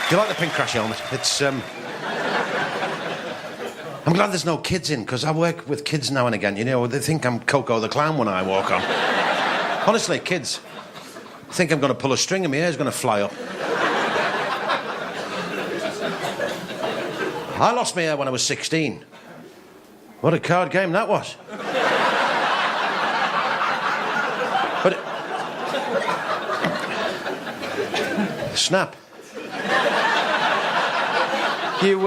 Do you like the pink crash helmet? It's, I'm glad there's no kids in, because I work with kids now and again, you know, they think I'm Coco the Clown when I walk on. Honestly, kids think I'm going to pull a string and my hair's going to fly up. I lost my hair when I was 16. What a card game that was. But snap. You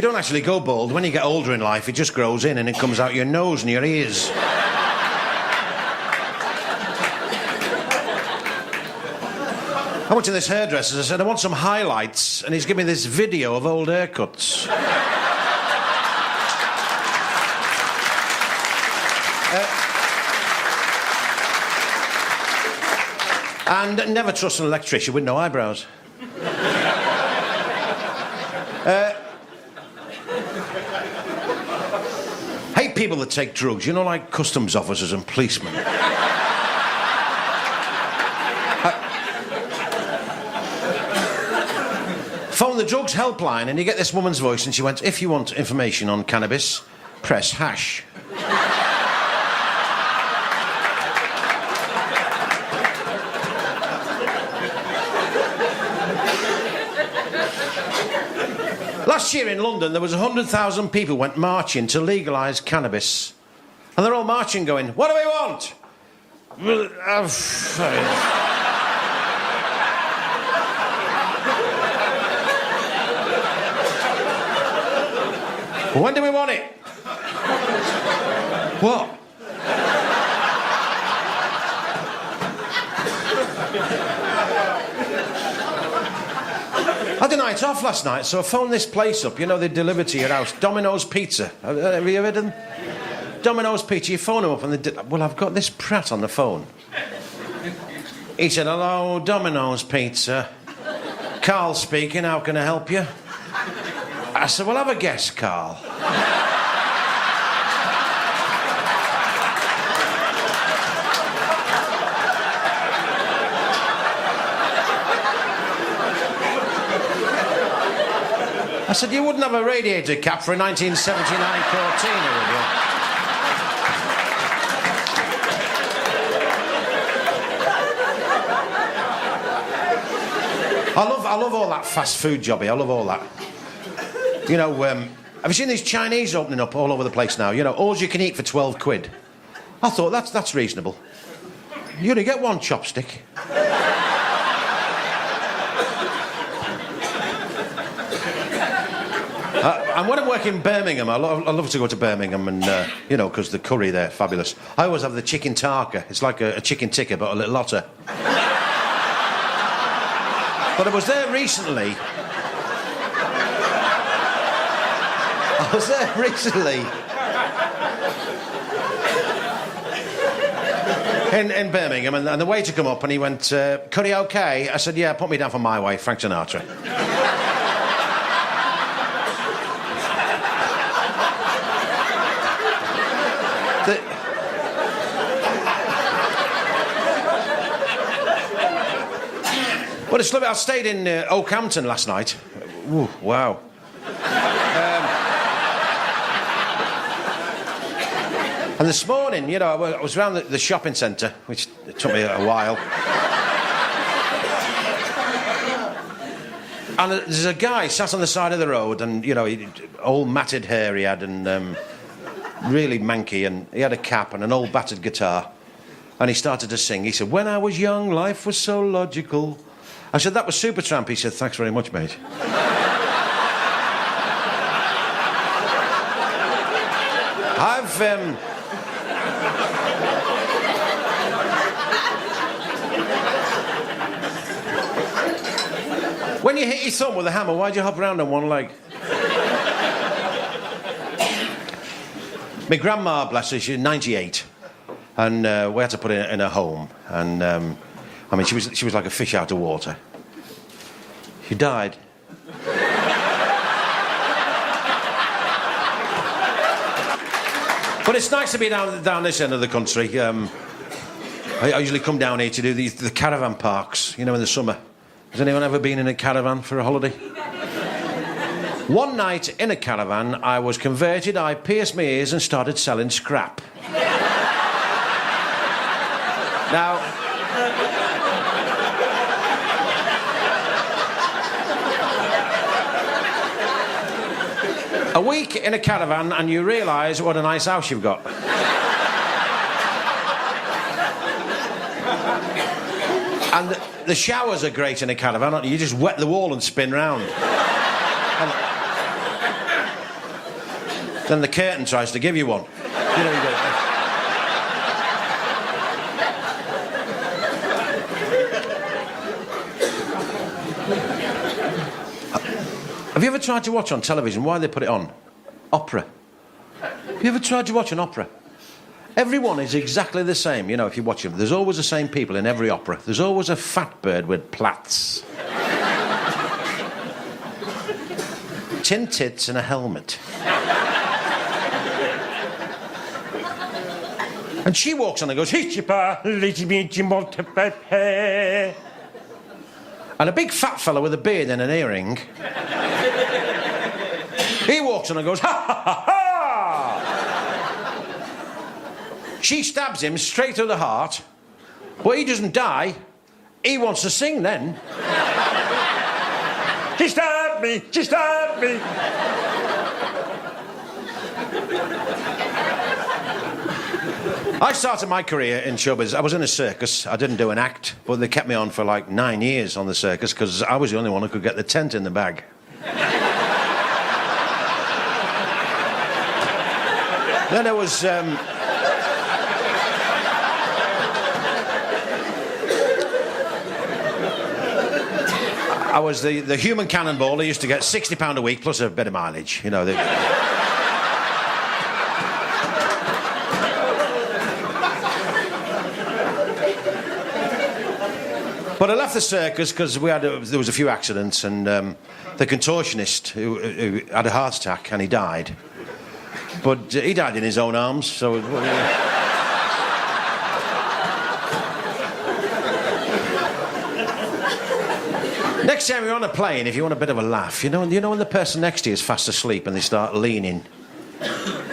don't actually go bald. When you get older in life, it just grows in and it comes out your nose and your ears. I went to this hairdresser, I said, I want some highlights, and he's given me this video of old haircuts. And never trust an electrician with no eyebrows. Hate people that take drugs, you know, like customs officers and policemen. Phone the drugs helpline and you get this woman's voice and she went, if you want information on cannabis, press hash. Last year in London, there was 100,000 people went marching to legalise cannabis. And they're all marching going, what do we want? When do we want it? What? I had a night off last night, so I phoned this place up. You know, they deliver to your house. Domino's Pizza. Have you heard of them? Domino's Pizza. You phone them up and they... Well, I've got this prat on the phone. He said, hello, Domino's Pizza. Carl speaking, how can I help you? I said, well, have a guess, Carl. I said, you wouldn't have a radiator cap for a 1979 Cortina, would you? I love all that fast food jobby. I love all that. You know, have you seen these Chinese opening up all over the place now? You know, all you can eat for 12 quid. I thought that's reasonable. You only get one chopstick. And when I work in Birmingham, I love to go to Birmingham and, you know, because the curry there, fabulous. I always have the chicken tarka. It's like a chicken tikka, but a little hotter. But I was there recently. In Birmingham, and the waiter come up and he went, curry okay? I said, yeah, put me down for my way, Frank Sinatra. Well, it's lovely. I stayed in Oakhampton last night. Ooh, wow. And this morning, you know, I was around the shopping centre, which took me a while. And there's a guy sat on the side of the road, and, you know, old matted hair he had, and really manky, and he had a cap and an old battered guitar. And he started to sing. He said, when I was young, life was so logical. I said, that was Supertramp. He said, thanks very much, mate. When you hit your thumb with a hammer, why'd you hop around on one leg? My grandma, bless her, she's 98. And we had to put her in a home. And, I mean, she was like a fish out of water. She died. But it's nice to be down this end of the country. I usually come down here to do the caravan parks, you know, in the summer. Has anyone ever been in a caravan for a holiday? One night in a caravan, I was converted, I pierced my ears and started selling scrap. Now... a week in a caravan and you realise what a nice house you've got. And the showers are great in a caravan, aren't you? You just wet the wall and spin round. And then the curtain tries to give you one. You know, you go... Have you ever tried to watch on television why they put it on? Opera. Have you ever tried to watch an opera? Everyone is exactly the same, you know, if you watch them. There's always the same people in every opera. There's always a fat bird with plaits. Tin tits and a helmet. And she walks on and goes... And a big fat fella with a beard and an earring... he walks on and goes, ha, ha, ha, ha! She stabs him straight through the heart, but he doesn't die. He wants to sing then. She stabbed me! She stabbed me! I started my career in showbiz. I was in a circus. I didn't do an act, but they kept me on for like 9 years on the circus because I was the only one who could get the tent in the bag. Then there was... I was the human cannonball. I used to get £60 a week plus a bit of mileage, you know. But I left the circus because there was a few accidents, and the contortionist who had a heart attack and he died. But he died in his own arms, so... Next time you're on a plane, if you want a bit of a laugh, you know when the person next to you is fast asleep and they start leaning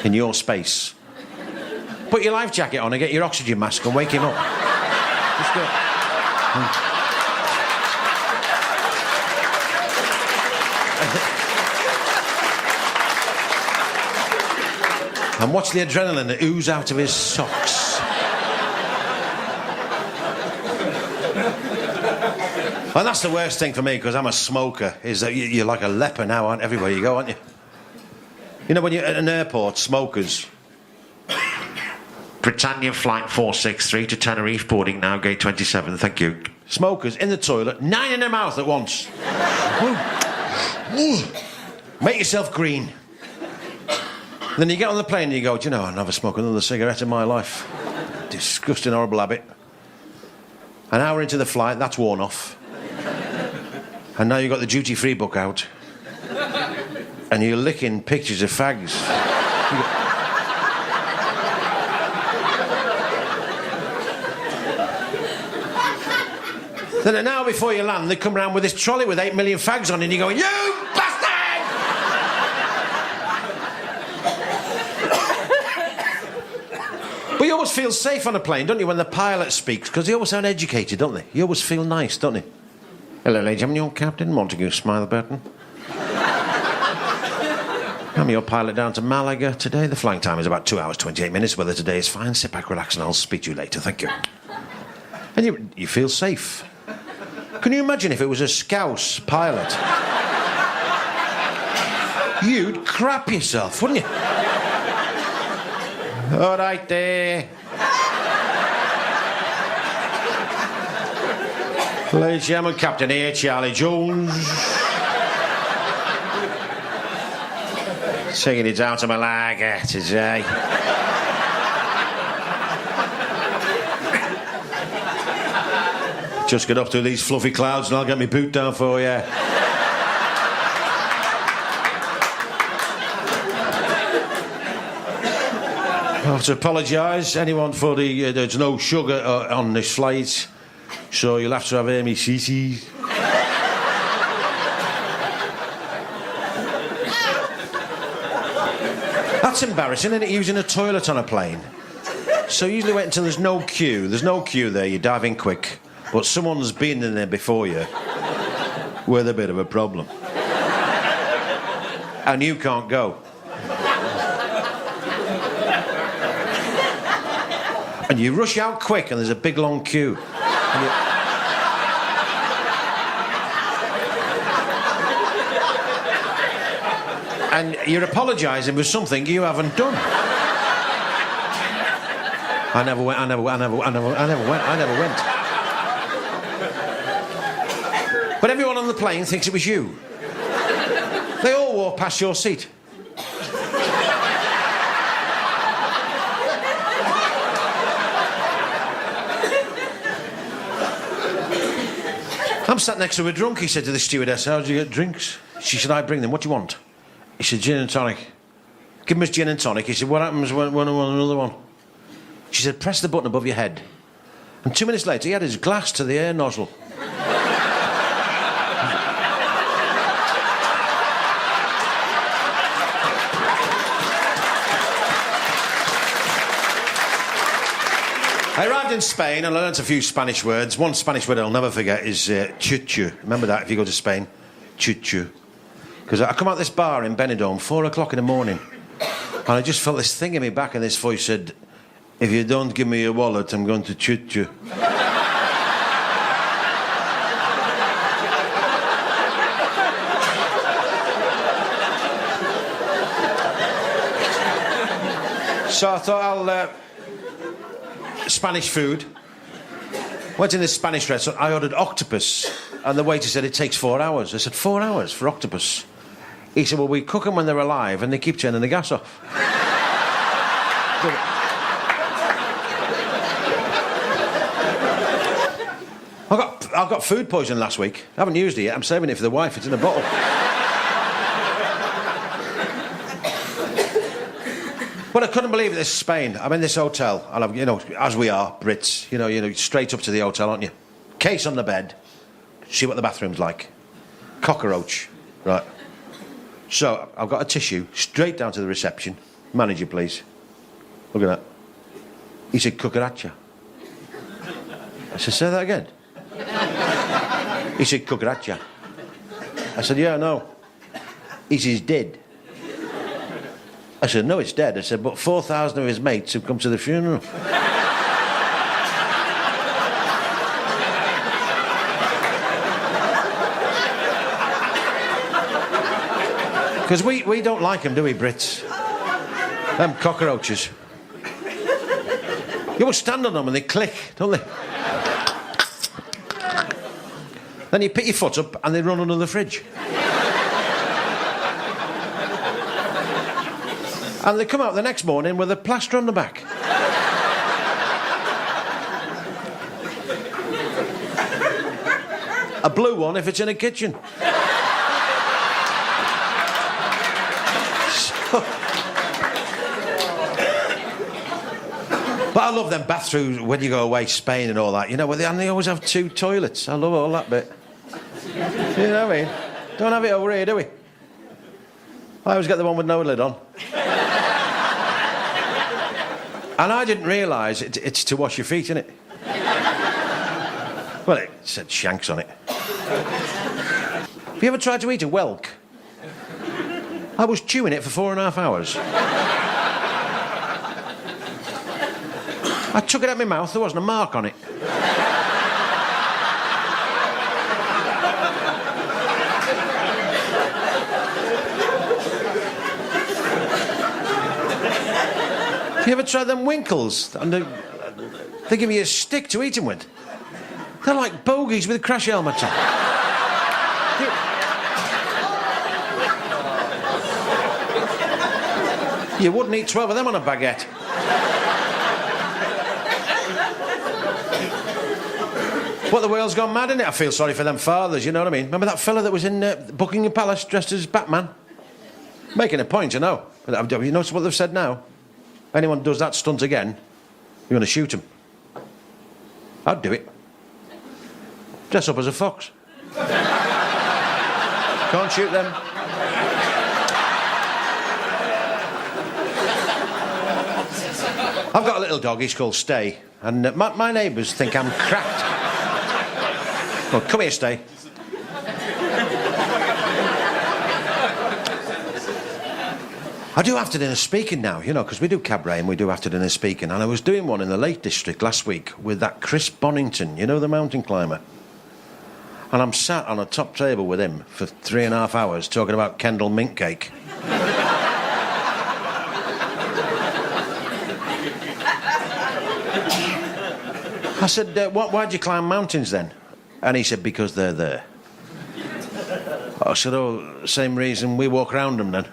in your space? Put your life jacket on and get your oxygen mask and wake him up. Just go... And watch the adrenaline ooze out of his socks. And that's the worst thing for me, because I'm a smoker, is that you're like a leper now, aren't everywhere you go, aren't you? You know, when you're at an airport, smokers... Britannia Flight 463 to Tenerife, boarding now, gate 27, thank you. Smokers in the toilet, 9 in their mouth at once. Make yourself green. Then you get on the plane and you go, do you know, I'll never smoke another cigarette in my life. Disgusting, horrible habit. An hour into the flight, that's worn off. And now you've got the duty-free book out. And you're licking pictures of fags. Then an hour before you land, they come round with this trolley with 8 million fags on it, and you go, you bastard! But you always feel safe on a plane, don't you, when the pilot speaks? Because they always sound educated, don't they? You always feel nice, don't they? Hello, ladies, I'm your captain, Montague Smilebutton. I'm your pilot down to Malaga today. The flying time is about 2 hours, 28 minutes. Weather today is fine. Sit back, relax, and I'll speak to you later. Thank you. And you feel safe. Can you imagine if it was a Scouse pilot? You'd crap yourself, wouldn't you? All right there. Ladies and gentlemen, Captain here, Charlie Jones. Taking it down to Malaga today. Just get up to these fluffy clouds and I'll get my boot down for you. I have to apologise, anyone, for there's no sugar on this flight, so you'll have to have Amy CC's. That's embarrassing, isn't it, using a toilet on a plane? So usually wait until there's no queue. There's no queue there, you dive in quick. But someone's been in there before you with a bit of a problem. And you can't go. And you rush out quick and there's a big long queue. And you're apologising for something you haven't done. I never went. But everyone on the plane thinks it was you. They all walk past your seat. I'm sat next to a drunk, he said to the stewardess, how do you get drinks? She said, I bring them, what do you want? He said, gin and tonic. Give him his gin and tonic. He said, what happens when I want another one? She said, press the button above your head. And 2 minutes later, he had his glass to the air nozzle. I arrived in Spain and I learnt a few Spanish words. One Spanish word I'll never forget is chuchu. Remember that if you go to Spain? Chuchu. Because I come out this bar in Benidorm, 4 o'clock in the morning, and I just felt this thing in my back, and this voice said, if you don't give me your wallet, I'm going to shoot you. So I thought I'll... Spanish food. Went in this Spanish restaurant, I ordered octopus, and the waiter said, it takes 4 hours. I said, 4 hours for octopus? He said, well, we cook them when they're alive and they keep turning the gas off. I got food poisoning last week. I haven't used it yet. I'm saving it for the wife. It's in a bottle. But I couldn't believe it. This is Spain. I'm in this hotel, and I'm, as we are Brits, you know, straight up to the hotel, aren't you? Case on the bed. See what the bathroom's like. Cockroach, right? So I've got a tissue straight down to the reception. Manager, please. Look at that. He said, cucaracha. I said, say that again. He said, cucaracha. I said, yeah, no. He says, dead. I said, no, it's dead. I said, but 4,000 of his mates have come to the funeral. Because we don't like them, do we, Brits? Them cockroaches. You will stand on them and they click, don't they? Then you pick your foot up and they run under the fridge. And they come out the next morning with a plaster on the back. A blue one if it's in a kitchen. But I love them bathrooms when you go away, Spain and all that, and they always have 2 toilets. I love all that bit. You know what I mean? Don't have it over here, do we? I always get the one with no lid on. And I didn't realise it's to wash your feet, innit? Well, it said Shanks on it. Have you ever tried to eat a whelk? I was chewing it for 4.5 hours. I took it out of my mouth, there wasn't a mark on it. Have you ever tried them winkles? And they give you a stick to eat them with. They're like bogies with crash helmets on. You wouldn't eat 12 of them on a baguette. But the world's gone mad, innit? I feel sorry for them fathers, you know what I mean? Remember that fella that was in Buckingham Palace dressed as Batman? Making a point, I know. But you notice what they've said now? Anyone does that stunt again, you're going to shoot him. I'd do it. Dress up as a fox. Can't shoot them. I've got a little dog, he's called Stay, and my neighbours think I'm cracked. Well, come here, Stay. I do after dinner speaking now, you know, because we do cabaret and we do after dinner speaking, and I was doing one in the Lake District last week with that Chris Bonington, you know, the mountain climber. And I'm sat on a top table with him for 3.5 hours talking about Kendal mint cake. I said, why'd you climb mountains then? And he said, because they're there. I said, oh, same reason we walk around them then.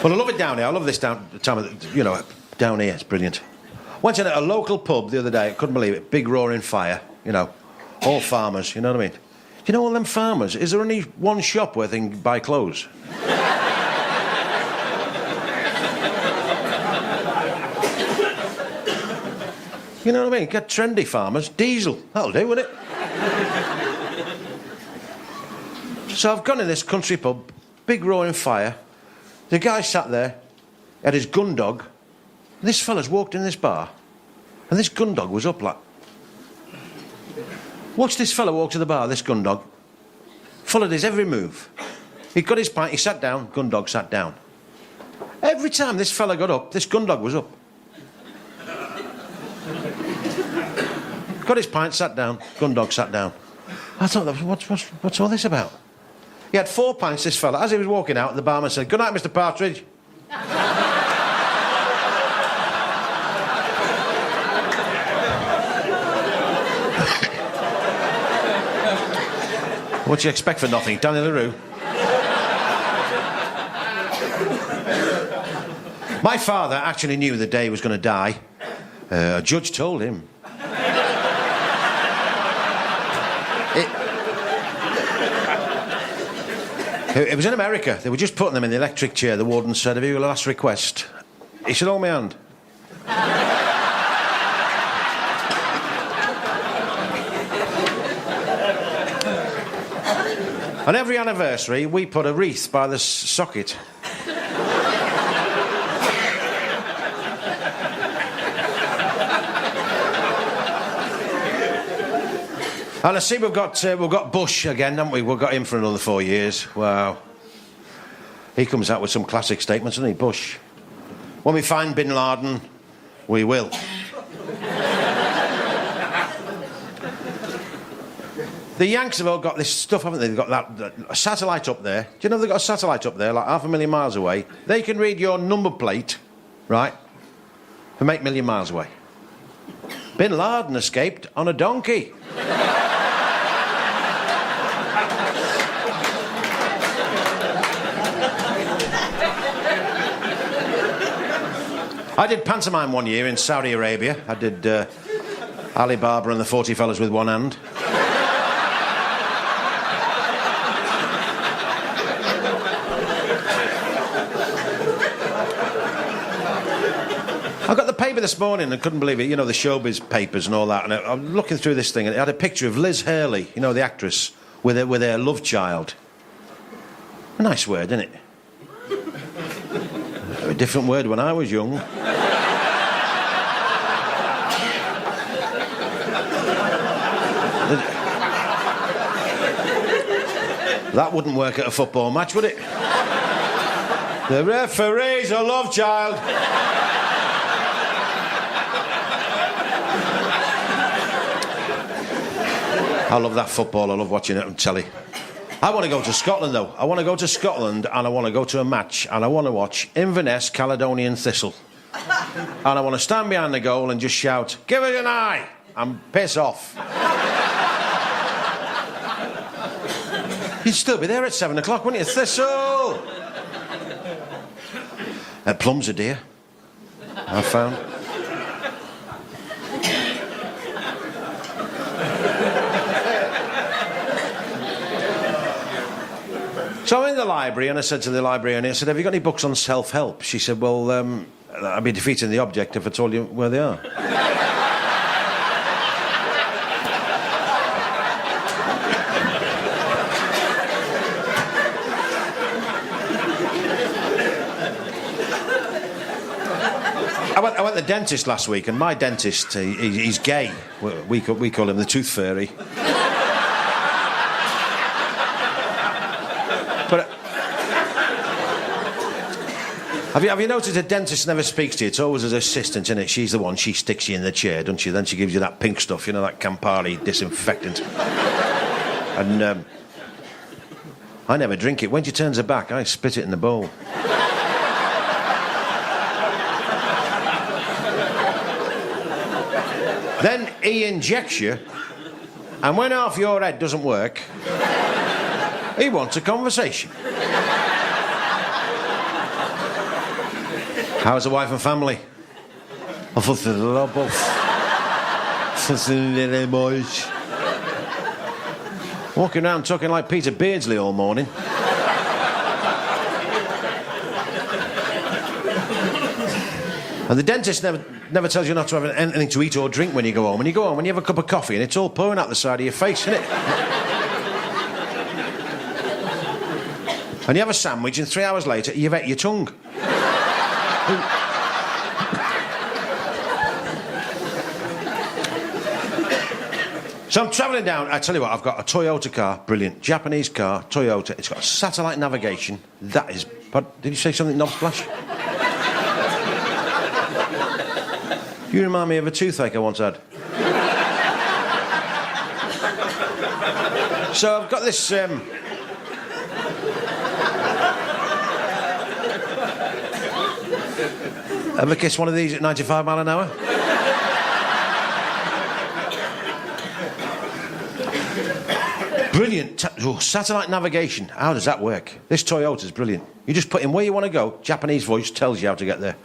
Well, I love it down here. I love this time of, you know, down here. It's brilliant. Went in at a local pub the other day. I couldn't believe it. Big roaring fire, you know. All farmers, you know what I mean? You know all them farmers? Is there only one shop where they can buy clothes? You know what I mean? Get trendy farmers. Diesel. That'll do, won't it? So I've gone in this country pub. Big roaring fire. The guy sat there, had his gun dog. This fella's walked in this bar, and this gun dog was up like... Watch this fella walk to the bar, this gun dog. Followed his every move. He got his pint, he sat down, gun dog sat down. Every time this fella got up, this gun dog was up. Got his pint, sat down, gun dog sat down. I thought, what's all this about? He had 4 pints, this fella. As he was walking out, the barman said, good night, Mr. Partridge. What do you expect for nothing? Danny LaRue. My father actually knew the day he was going to die. A judge told him. It was in America. They were just putting them in the electric chair. The warden said, have you got a last request? He said, hold my hand. On every anniversary, we put a wreath by the socket. And I see we've got Bush again, haven't we? We've got him for another 4 years. Wow. He comes out with some classic statements, doesn't he, Bush? When we find Bin Laden, we will. The Yanks have all got this stuff, haven't they? They've got a satellite up there. Do you know they've got a satellite up there, like 500,000 miles away? They can read your number plate, right, from 8 million miles away. Bin Laden escaped on a donkey. I did pantomime one year in Saudi Arabia. I did Ali Baba and the 40 Fellas with one hand. I got the paper this morning and couldn't believe it. You know, the showbiz papers and all that. And I'm looking through this thing and it had a picture of Liz Hurley, you know, the actress, with her love child. A nice word, isn't it? A different word when I was young. That wouldn't work at a football match, would it? The referee's a love child. I love that football. I love watching it on telly. I want to go to Scotland, though. I want to go to Scotland and I want to go to a match and I want to watch Inverness Caledonian Thistle. And I want to stand behind the goal and just shout, give it an eye, and piss off. You'd still be there at 7 o'clock, wouldn't you? Thistle! Plums are dear, I found. So I'm in the library and I said to the librarian, I said, have you got any books on self-help? She said, well, I'd be defeating the object if I told you where they are. I went to the dentist last week, and my dentist, he's gay. We call him the tooth fairy. But have you noticed a dentist never speaks to you? It's always his assistant, isn't it? She's the one. She sticks you in the chair, doesn't she? Then she gives you that pink stuff, you know, that Campari disinfectant. And I never drink it. When she turns her back, I spit it in the bowl. Then he injects you, and when half your head doesn't work, he wants a conversation. How's the wife and family? Walking around talking like Peter Beardsley all morning. And the dentist never tells you not to have anything to eat or drink when you go home. When you go home, when you have a cup of coffee, and it's all pouring out the side of your face, isn't it? And you have a sandwich, and 3 hours later, you've ate your tongue. So I'm travelling down. I tell you what, I've got a Toyota car, brilliant. Japanese car, Toyota. It's got satellite navigation. That is... But did you say something, Knob Splash? You remind me of a toothache I once had. So I've got this... Ever kissed one of these at 95 mile an hour? Brilliant. Satellite navigation. How does that work? This Toyota's brilliant. You just put in where you want to go. Japanese voice tells you how to get there.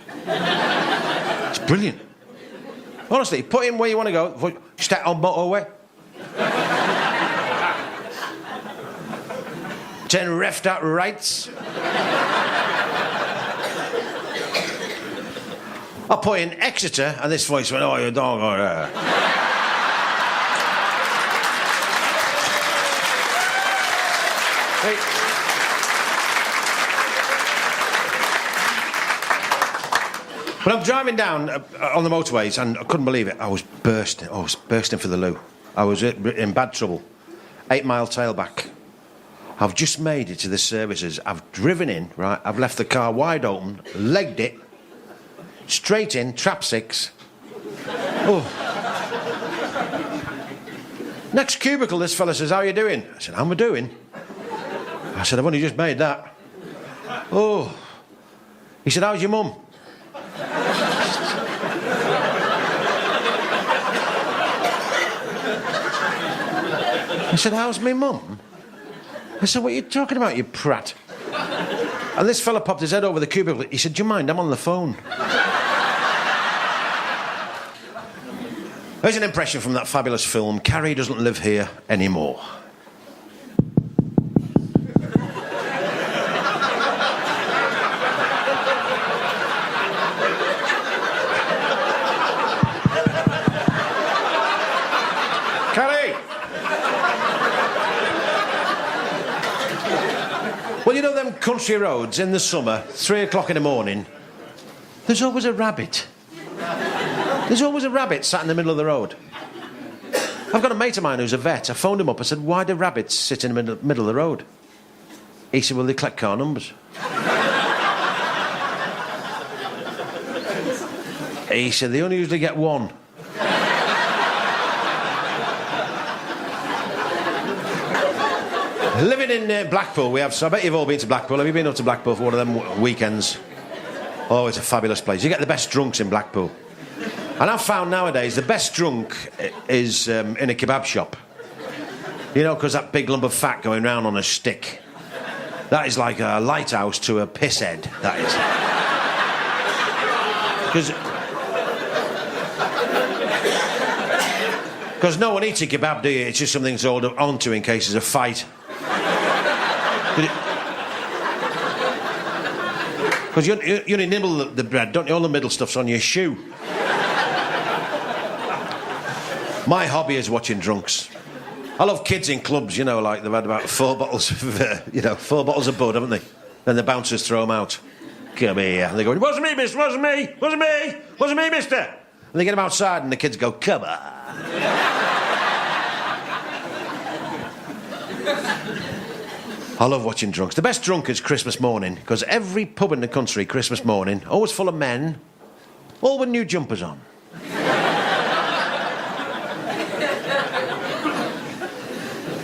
It's brilliant. Honestly, put in where you want to go. Start on motorway. Turn left out rights. I put in Exeter, and this voice went, oh, you dog. But I'm driving down on the motorways, and I couldn't believe it. I was bursting. I was bursting for the loo. I was in bad trouble. 8 mile tailback. I've just made it to the services. I've driven in, right? I've left the car wide open, legged it, straight in, trap 6. Oh. Next cubicle, this fella says, how are you doing? I said, how am I doing? I said, I've only just made that. Oh. He said, how's your mum? I said, how's me mum? I said, what are you talking about, you prat? And this fella popped his head over the cubicle. He said, do you mind? I'm on the phone. There's an impression from that fabulous film, Carrie Doesn't Live Here Anymore. Carrie! Well, you know them country roads in the summer, 3 o'clock in the morning, there's always a rabbit. There's always a rabbit sat in the middle of the road. I've got a mate of mine who's a vet. I phoned him up. I said, why do rabbits sit in the middle of the road? He said, well, they collect car numbers. He said, they only usually get one. Living in Blackpool, we have... So I bet you've all been to Blackpool. Have you been up to Blackpool for one of them weekends? Oh, it's a fabulous place. You get the best drunks in Blackpool. And I've found nowadays the best drunk is in a kebab shop. You know, because that big lump of fat going round on a stick. That is like a lighthouse to a piss head, that is. Because no one eats a kebab, do you? It's just something to hold on to in case there's a fight. Because you only nibble the bread, don't you? All the middle stuff's on your shoe. My hobby is watching drunks. I love kids in clubs, you know, like they've had about 4 bottles of, 4 bottles of bud, haven't they? Then the bouncers throw them out. come here. And they go, it wasn't me, mister, wasn't me, wasn't me, mister. And they get them outside and the kids go, come on. I love watching drunks. The best drunk is Christmas morning, because every pub in the country, Christmas morning, always full of men, all with new jumpers on.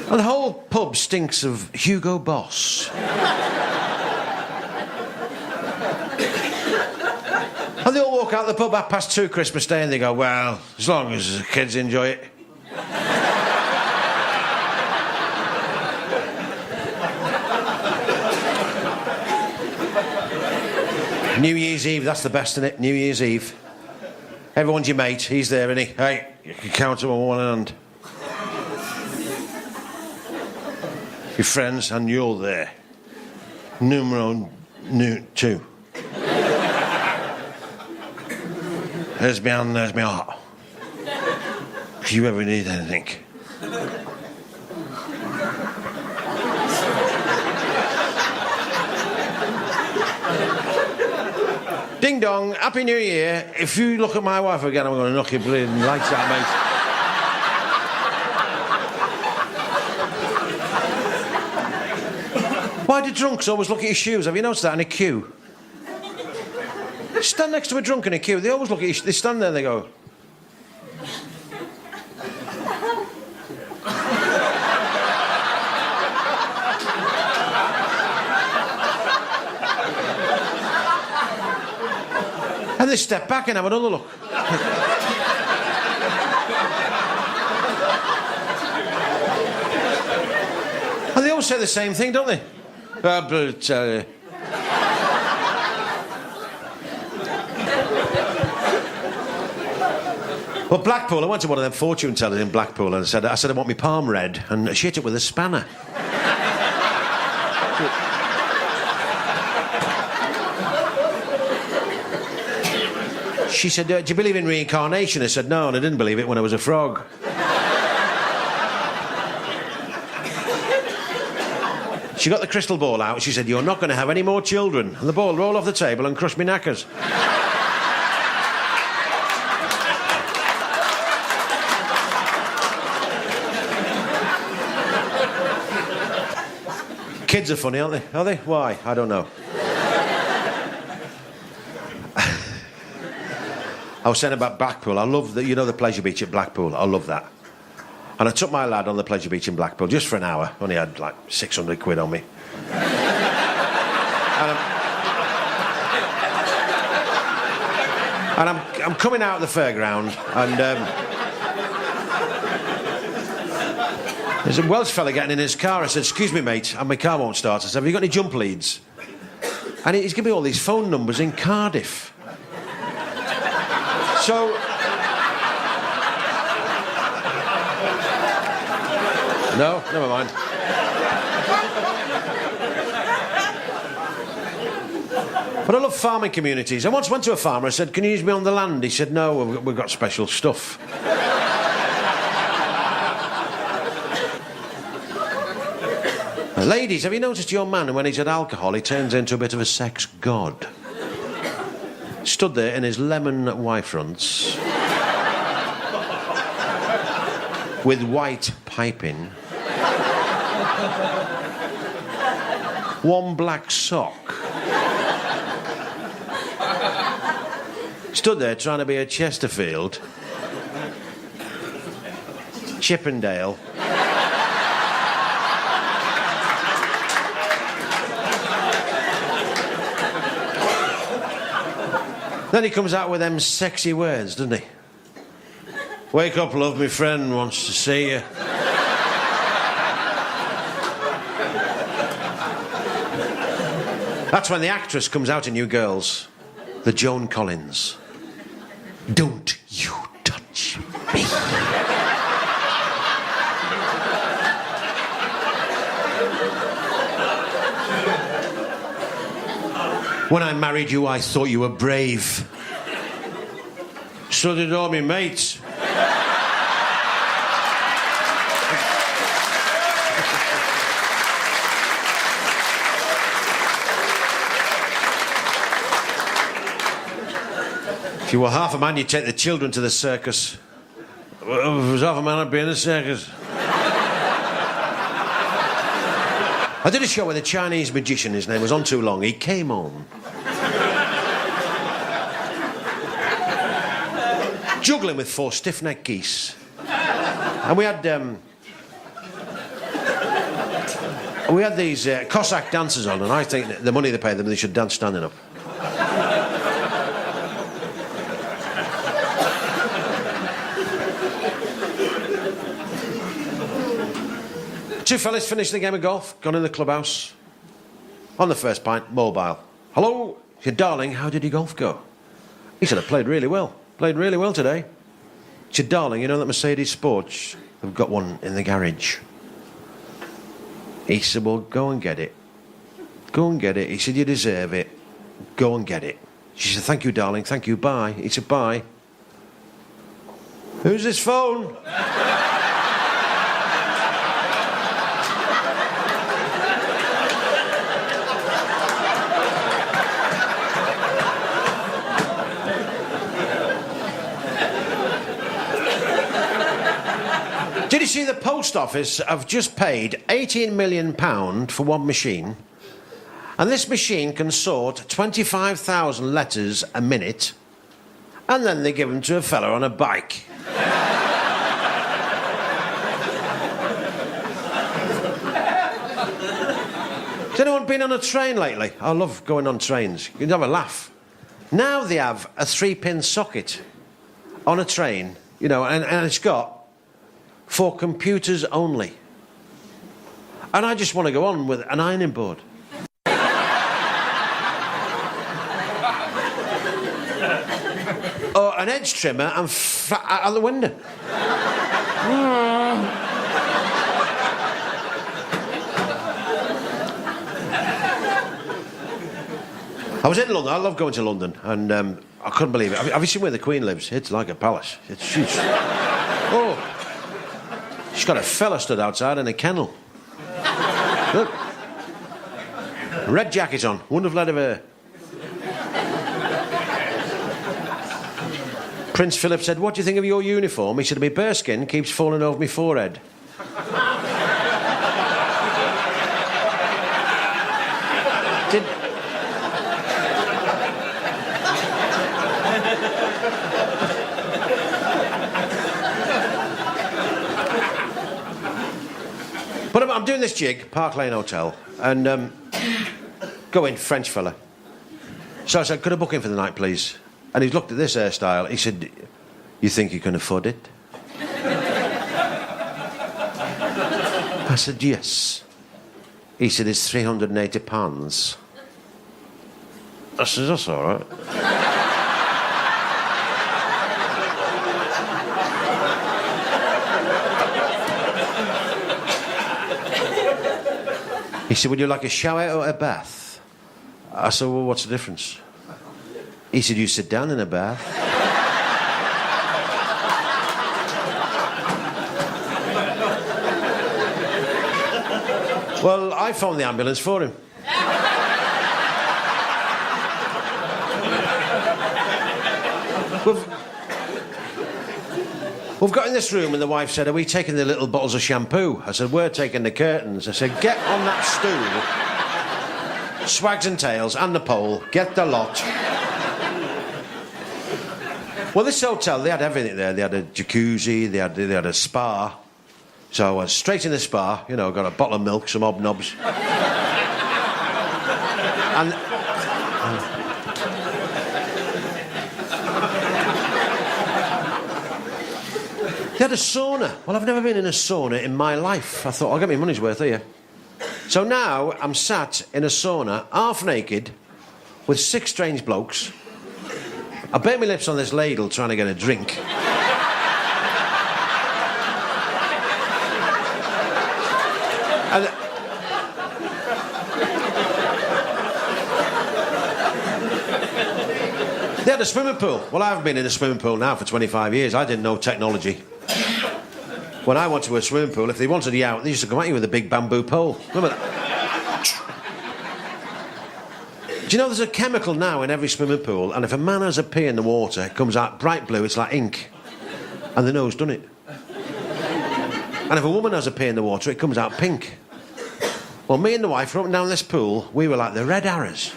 And the whole pub stinks of Hugo Boss. And they all walk out the pub 2:30 Christmas Day and they go, well, as long as the kids enjoy it. New Year's Eve, that's the best, isn't it? New Year's Eve. Everyone's your mate, he's there, isn't he? Hey, you can count them on one hand. Your friends, and you're there. Numero 2. There's my hand, there's my heart. If you ever need anything. Ding dong, Happy New Year. If you look at my wife again, I'm going to knock your bleeding lights out, mate. Why do drunks always look at your shoes? Have you noticed that in a queue? Stand next to a drunk in a queue, they always look at you. They stand there and they go... And they step back and have another look. And they always say the same thing, don't they? Well, Blackpool, I went to one of them fortune tellers in Blackpool and I said I want my palm red, and she hit it with a spanner. She said, do you believe in reincarnation? I said, no, and I didn't believe it when I was a frog. She got the crystal ball out. She said, you're not going to have any more children. And the ball rolled off the table and crushed me knackers. Kids are funny, aren't they? Are they? Why? I don't know. I was saying about Blackpool. I love the, you know, the pleasure beach at Blackpool. I love that. And I took my lad on the pleasure beach in Blackpool just for an hour. Only had like 600 quid on me. And I'm coming out of the fairground and there's a Welsh fella getting in his car. I said, excuse me, mate, and my car won't start. I said, have you got any jump leads? And he's giving me all these phone numbers in Cardiff. So... No, never mind. But I love farming communities. I once went to a farmer. I said, can you use me on the land? He said, no, we've got special stuff. Ladies, have you noticed your man, when he's had alcohol, he turns into a bit of a sex god? Stood there in his lemon Y-fronts with white piping, one black sock. Stood there trying to be a Chesterfield, Chippendale. Then he comes out with them sexy words, doesn't he? Wake up, love, my friend wants to see you. That's when the actress comes out in New Girls, the Joan Collins. Don't you touch me. When I married you, I thought you were brave. So did all my mates. If you were half a man, you'd take the children to the circus. Well, if I was half a man, I'd be in a circus. I did a show with a Chinese magician. His name was On Too Long. He came on. Juggling with 4 stiff-necked geese. And we had these Cossack dancers on, and I think that the money they pay them, they should dance standing up. Two fellas finished the game of golf, gone in the clubhouse. On the first pint, mobile. Hello? He said, darling, how did your golf go? He said, I played really well. Played really well today. He said, darling, you know that Mercedes Sports? They've got one in the garage. He said, well, go and get it. Go and get it. He said, you deserve it. Go and get it. She said, thank you, darling. Thank you. Bye. He said, bye. Who's this phone? Did you see the post office have just paid £18 million for one machine? And this machine can sort 25,000 letters a minute, and then they give them to a fella on a bike. Has anyone been on a train lately? I love going on trains. You can have a laugh. Now they have a 3-pin socket on a train, you know, and it's got for computers only. And I just want to go on with an ironing board. Or an edge trimmer and out the window. I was in London. I love going to London, and I couldn't believe it. Have you seen where the Queen lives? It's like a palace. It's huge. Oh. She's got a fella stood outside in a kennel. Look. Red jacket on. Wonderful head of hair. Prince Philip said, what do you think of your uniform? He said, my bearskin keeps falling over my forehead. But I'm doing this gig, Park Lane Hotel, and go in, French fella. So I said, could I book in for the night, please? And he looked at this hairstyle. He said, you think you can afford it? I said, yes. He said, it's £380. I said, that's all right. He said, would you like a shower or a bath? I said, well, what's the difference? He said, you sit down in a bath. Well, I phoned the ambulance for him. We've got in this room and the wife said, are we taking the little bottles of shampoo? I said, we're taking the curtains. I said, get on that stool. Swags and tails and the pole. Get the lot. Well, this hotel, they had everything there. They had a jacuzzi, they had a spa. So I went straight in the spa, you know, got a bottle of milk, some hobnobs. And... they had a sauna. Well, I've never been in a sauna in my life. I thought, I'll get my money's worth here. So now I'm sat in a sauna, half naked, with 6 strange blokes. I bit my lips on this ladle trying to get a drink. And they had a swimming pool. Well, I haven't been in a swimming pool now for 25 years. I didn't know technology. When I went to a swimming pool, if they wanted you out, they used to come at you with a big bamboo pole. Remember that? Do you know there's a chemical now in every swimming pool, and if a man has a pee in the water, it comes out bright blue, it's like ink. And the nose done it. And if a woman has a pee in the water, it comes out pink. Well, me and the wife were up and down this pool, we were like the red arrows.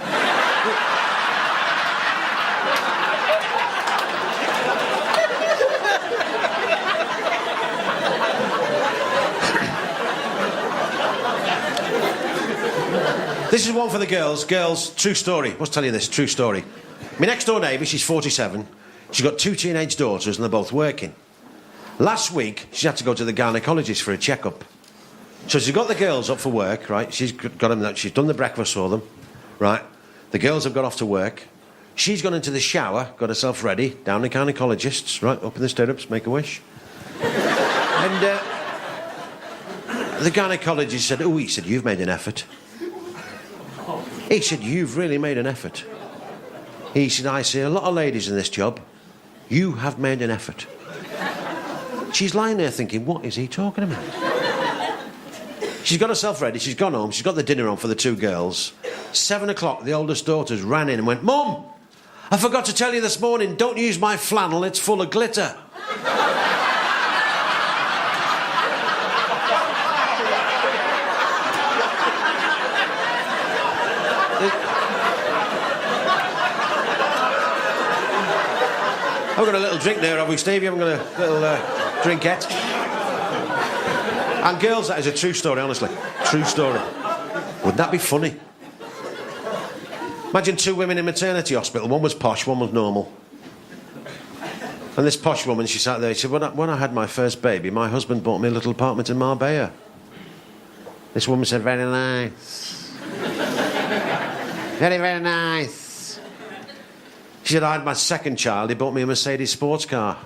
This is one for the girls. Girls, true story. Must tell you this, true story. My next door neighbour, she's 47. She's got 2 teenage daughters and they're both working. Last week, she had to go to the gynaecologist for a checkup. So she's got the girls up for work, right? She's done the breakfast for them, right? The girls have got off to work. She's gone into the shower, got herself ready, down the gynaecologist's, right, up in the stirrups, make a wish. And the gynaecologist said, oh, he said, you've made an effort. He said, you've really made an effort. He said, I see a lot of ladies in this job. You have made an effort. She's lying there thinking, what is he talking about? She's got herself ready, she's gone home, she's got the dinner on for the 2 girls. 7 o'clock, the oldest daughters ran in and went, Mum, I forgot to tell you this morning, don't use my flannel, it's full of glitter. I've got a little drink there, have we, Steve? You haven't got a little drinkette? And girls, that is a true story, honestly. True story. Would that be funny? Imagine 2 women in maternity hospital. One was posh, one was normal. And this posh woman, she sat there, she said, when I had my first baby, my husband bought me a little apartment in Marbella. This woman said, very nice. Very, very nice. She said, I had my second child, he bought me a Mercedes sports car.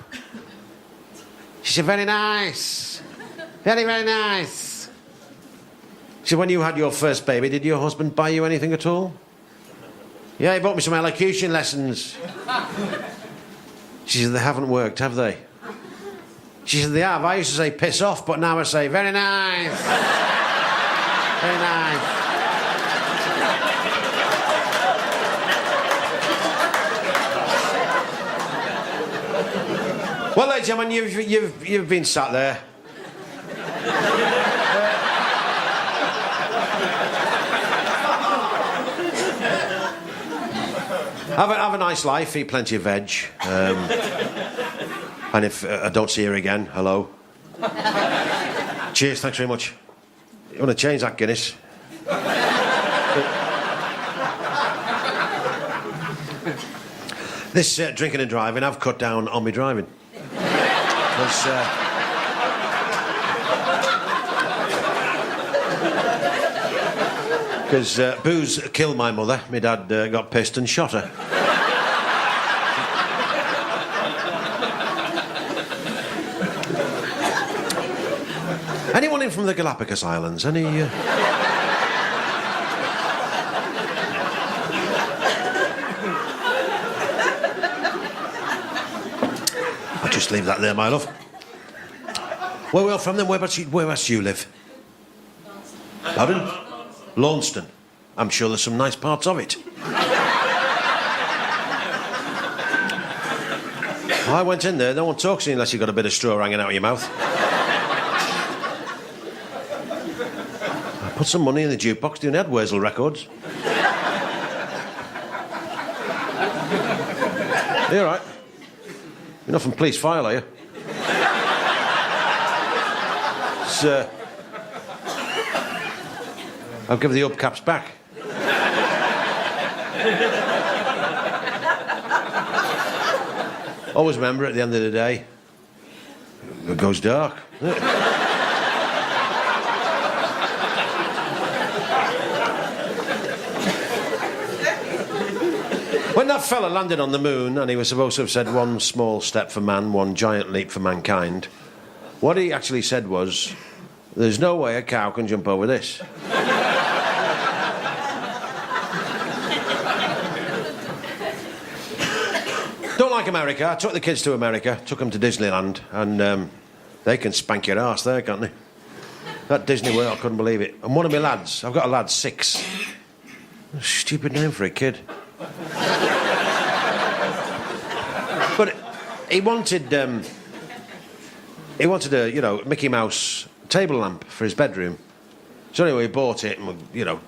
She said, very nice. Very, very nice. She said, when you had your first baby, did your husband buy you anything at all? Yeah, he bought me some elocution lessons. She said, they haven't worked, have they? She said, they have. I used to say, piss off, but now I say, very nice. Very nice. Well, ladies and gentlemen, you've been sat there. Have a nice life, eat plenty of veg. And if I don't see her again, hello. Cheers, thanks very much. You want to change that Guinness? This drinking and driving, I've cut down on my driving. Because booze killed my mother. My dad got pissed and shot her. Anyone in from the Galapagos Islands? Any... I'll just leave that there, my love. Where we're from then, where else do you live? Pardon? Launceston. I'm sure there's some nice parts of it. I went in there, no one talks to you unless you've got a bit of straw hanging out of your mouth. I put some money in the jukebox doing Ed Wurzel records. Are you all right? You're not from police file, are you? It's, I'll give the hubcaps back. Always remember, at the end of the day, it goes dark. When that fella landed on the moon and he was supposed to have said one small step for man, one giant leap for mankind, what he actually said was, there's no way a cow can jump over this. Don't like America. I took the kids to America, took them to Disneyland, and they can spank your arse there, can't they? That Disney World, I couldn't believe it. And one of my lads, I've got a lad, 6. Stupid name for a kid. But he wanted a, Mickey Mouse table lamp for his bedroom. So anyway, he bought it and,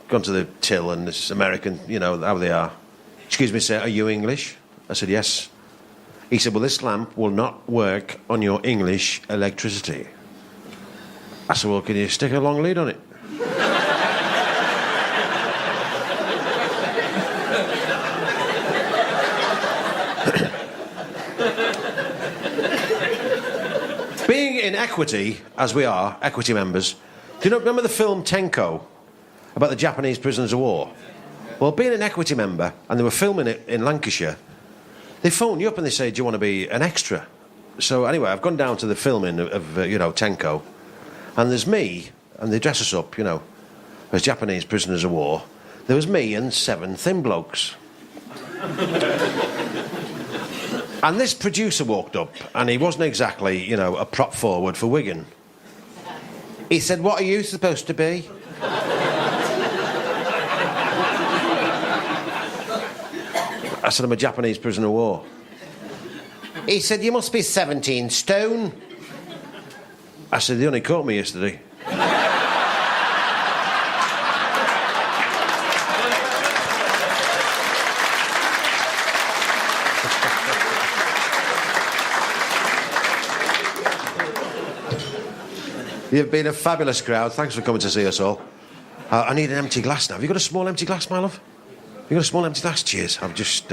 gone to the till, and this American, how they are. Excuse me, sir, are you English? I said, yes. He said, well, this lamp will not work on your English electricity. I said, well, can you stick a long lead on it? Being in equity, as we are, equity members, do you remember the film Tenko about the Japanese prisoners of war? Well, being an equity member, and they were filming it in Lancashire, they phone you up and they say, do you want to be an extra? So anyway, I've gone down to the filming of Tenko, and there's me, and they dress us up, as Japanese prisoners of war. There was me and 7 thin blokes. And this producer walked up, and he wasn't exactly, a prop forward for Wigan. He said, what are you supposed to be? I said, I'm a Japanese prisoner of war. He said, you must be 17 stone. I said, they only caught me yesterday. You've been a fabulous crowd. Thanks for coming to see us all. I need an empty glass now. Have you got a small empty glass, my love? You got a small empty glass? Cheers. I've just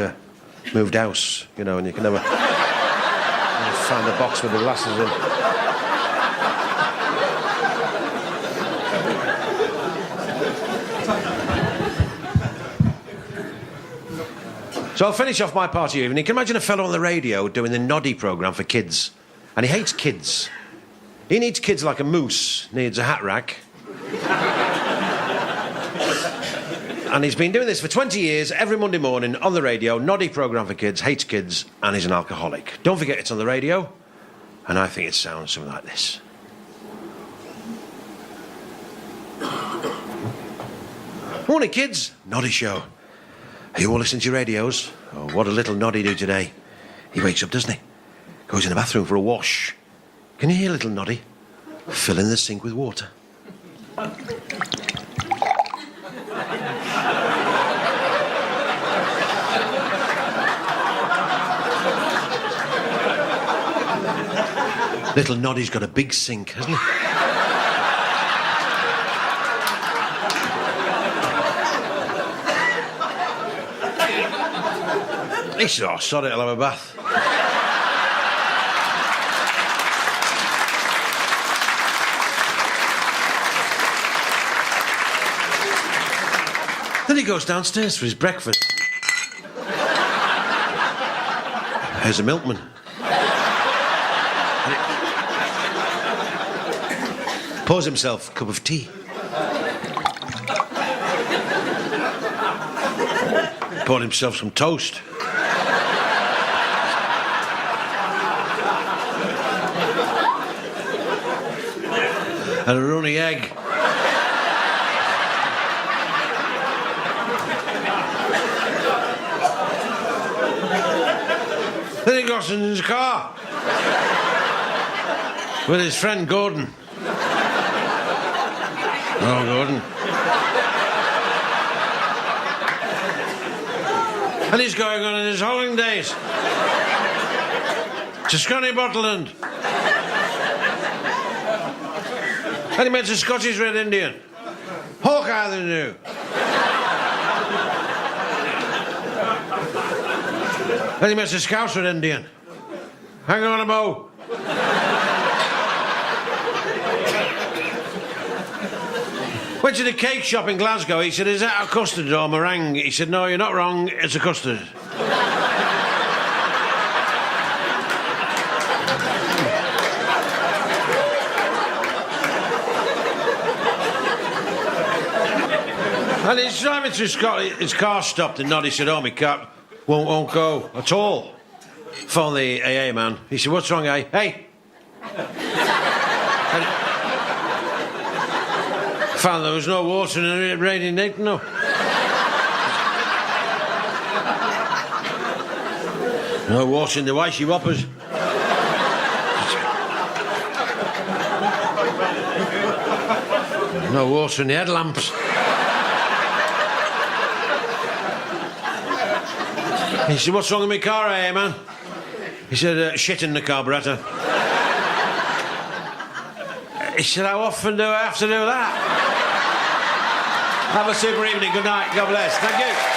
moved house, and you can never find a box with the glasses in. So I'll finish off my party evening. You can imagine a fellow on the radio doing the Noddy programme for kids. And he hates kids. He needs kids like a moose needs a hat rack. And he's been doing this for 20 years, every Monday morning, on the radio, Noddy programme for kids, hates kids, and he's an alcoholic. Don't forget it's on the radio, and I think it sounds something like this. Morning, kids. Noddy show. Are you all listening to your radios? Oh, what a little Noddy do today. He wakes up, doesn't he? Goes in the bathroom for a wash. Can you hear little Noddy? Filling the sink with water. Little Noddy's got a big sink, hasn't he? He said, oh, sod it, I'll have a bath. Then he goes downstairs for his breakfast. There's a milkman. Pours himself a cup of tea. Poured himself some toast. And a runny egg. Then he got in his car with his friend Gordon. Oh, Gordon. And he's going on his holidays to Scotty Botland. And he met a Scottish Red Indian. Hawkeye they knew. Then he met a Scouse Red Indian. Hang on a mo. Went to the cake shop in Glasgow. He said, is that a custard or meringue? He said, no, you're not wrong, it's a custard. And he's driving through Scotland, his car stopped, and Noddy said, oh, my car won't go at all. Phone the AA man. He said, what's wrong, eh? Hey! Found there was no water in the radiator, no. No water in the wishy whoppers. No water in the headlamps. He said, what's wrong with my car, man? He said, shit in the carburettor. He said, how often do I have to do that? Have a super evening. Good night. God bless. Thank you.